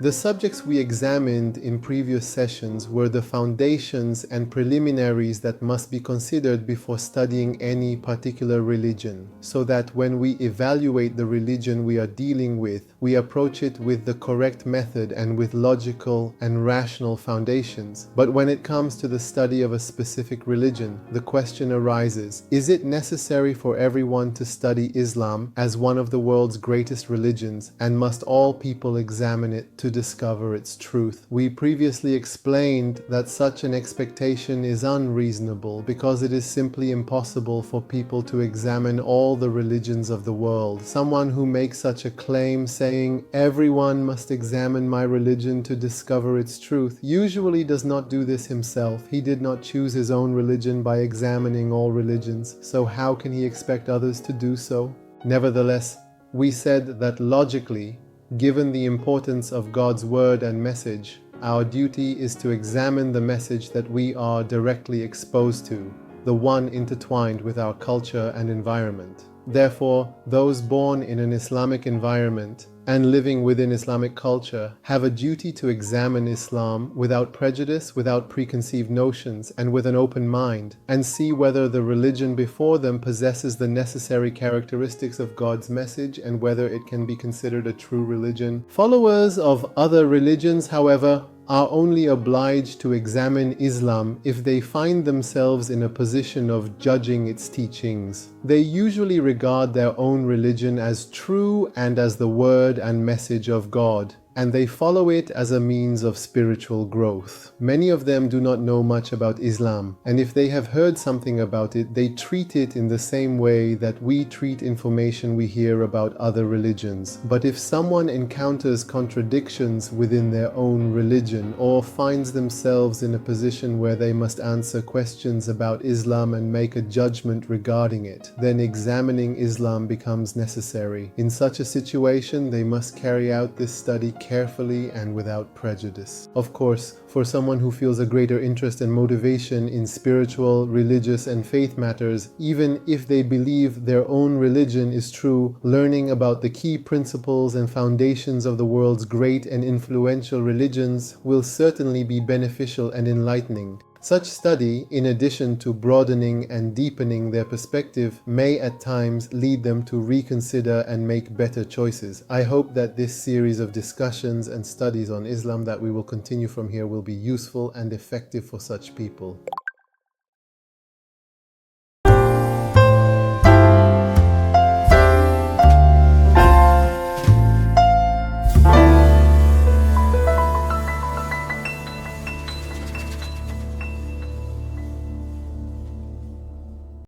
The subjects we examined in previous sessions were the foundations and preliminaries that must be considered before studying any particular religion, so that when we evaluate the religion we are dealing with, we approach it with the correct method and with logical and rational foundations. But when it comes to the study of a specific religion, the question arises, is it necessary for everyone to study Islam as one of the world's greatest religions, and must all people examine it to discover its truth? We previously explained that such an expectation is unreasonable because it is simply impossible for people to examine all the religions of the world. Someone who makes such a claim saying, "Everyone must examine my religion to discover its truth," usually does not do this himself. He did not choose his own religion by examining all religions, so how can he expect others to do so? Nevertheless, we said that logically, given the importance of God's word and message, our duty is to examine the message that we are directly exposed to, the one intertwined with our culture and environment. Therefore, those born in an Islamic environment and living within Islamic culture have a duty to examine Islam without prejudice, without preconceived notions, and with an open mind, and see whether the religion before them possesses the necessary characteristics of God's message and whether it can be considered a true religion. Followers of other religions, however, are only obliged to examine Islam if they find themselves in a position of judging its teachings. They usually regard their own religion as true and as the word and message of God, and they follow it as a means of spiritual growth. Many of them do not know much about Islam, and if they have heard something about it, they treat it in the same way that we treat information we hear about other religions. But if someone encounters contradictions within their own religion, or finds themselves in a position where they must answer questions about Islam and make a judgment regarding it, then examining Islam becomes necessary. In such a situation, they must carry out this study carefully and without prejudice. Of course, for someone who feels a greater interest and motivation in spiritual, religious, and faith matters, even if they believe their own religion is true, learning about the key principles and foundations of the world's great and influential religions will certainly be beneficial and enlightening. Such study, in addition to broadening and deepening their perspective, may at times lead them to reconsider and make better choices. I hope that this series of discussions and studies on Islam that we will continue from here will be useful and effective for such people.